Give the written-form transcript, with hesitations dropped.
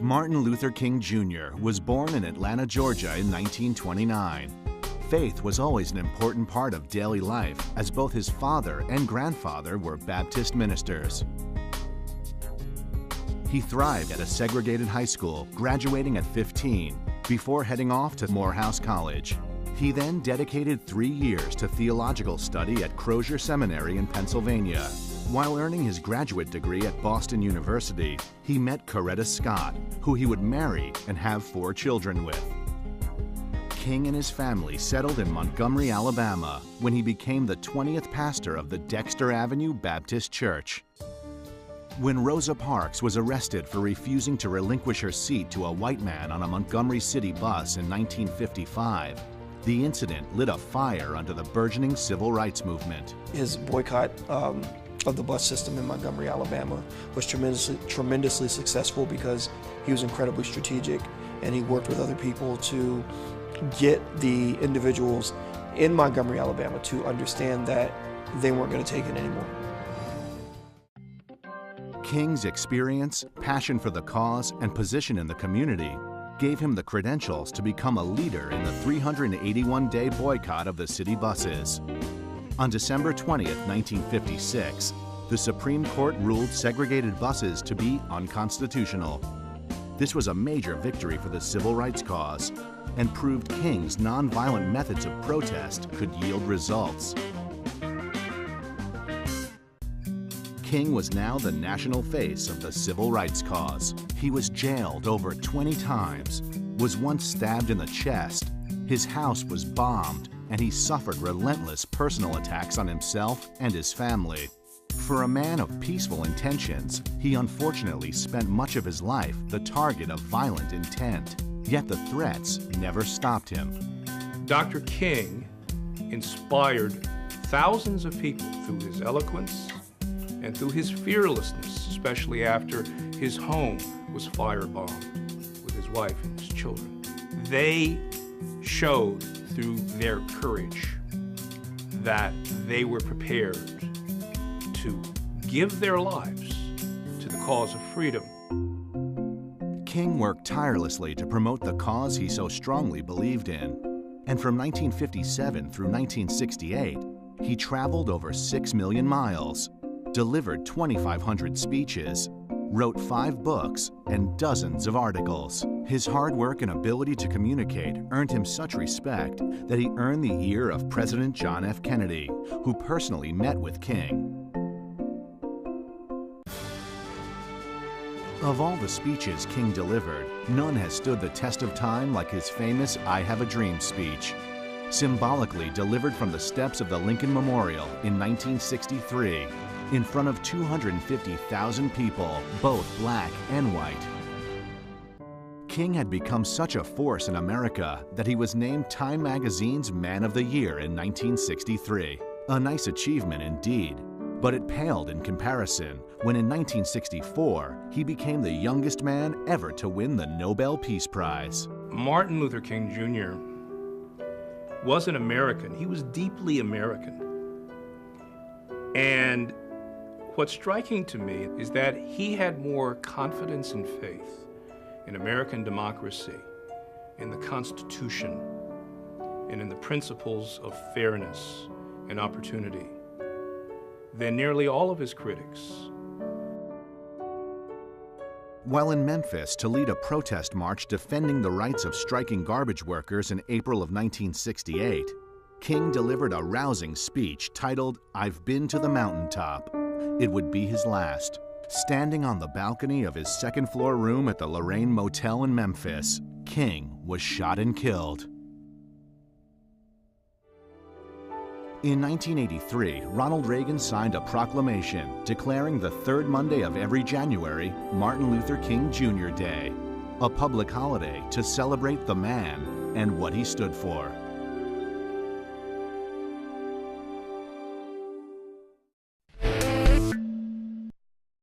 Martin Luther King Jr. was born in Atlanta, Georgia in 1929. Faith was always an important part of daily life, as both his father and grandfather were Baptist ministers. He thrived at a segregated high school, graduating at 15, before heading off to Morehouse College. He then dedicated 3 years to theological study at Crozier Seminary in Pennsylvania. While earning his graduate degree at Boston University, he met Coretta Scott, who he would marry and have 4 children with. King and his family settled in Montgomery, Alabama, when he became the 20th pastor of the Dexter Avenue Baptist Church. When Rosa Parks was arrested for refusing to relinquish her seat to a white man on a Montgomery City bus in 1955, the incident lit a fire under the burgeoning civil rights movement. His boycott of the bus system in Montgomery, Alabama was tremendously successful because he was incredibly strategic and he worked with other people to get the individuals in Montgomery, Alabama to understand that they weren't going to take it anymore. King's experience, passion for the cause, and position in the community gave him the credentials to become a leader in the 381-day boycott of the city buses. On December 20th, 1956, the Supreme Court ruled segregated buses to be unconstitutional. This was a major victory for the civil rights cause and proved King's nonviolent methods of protest could yield results. King was now the national face of the civil rights cause. He was jailed over 20 times, was once stabbed in the chest, his house was bombed, and he suffered relentless personal attacks on himself and his family. For a man of peaceful intentions, he unfortunately spent much of his life the target of violent intent, yet the threats never stopped him. Dr. King inspired thousands of people through his eloquence and through his fearlessness, especially after his home was firebombed with his wife and his children. They showed through their courage that they were prepared to give their lives to the cause of freedom. King worked tirelessly to promote the cause he so strongly believed in. And from 1957 through 1968, he traveled over 6 million miles, delivered 2,500 speeches, wrote 5 books, and dozens of articles. His hard work and ability to communicate earned him such respect that he earned the ear of President John F. Kennedy, who personally met with King. Of all the speeches King delivered, none has stood the test of time like his famous "I Have a Dream" speech. Symbolically delivered from the steps of the Lincoln Memorial in 1963, in front of 250,000 people, both black and white. King had become such a force in America that he was named Time Magazine's Man of the Year in 1963. A nice achievement indeed, but it paled in comparison when in 1964 he became the youngest man ever to win the Nobel Peace Prize. Martin Luther King Jr. was an American. He was deeply American. And what's striking to me is that he had more confidence and faith in American democracy, in the Constitution, and in the principles of fairness and opportunity than nearly all of his critics. While in Memphis to lead a protest march defending the rights of striking garbage workers in April of 1968, King delivered a rousing speech titled, "I've Been to the Mountaintop." It would be his last. Standing on the balcony of his second-floor room at the Lorraine Motel in Memphis, King was shot and killed. In 1983, Ronald Reagan signed a proclamation declaring the third Monday of every January Martin Luther King Jr. Day, a public holiday to celebrate the man and what he stood for.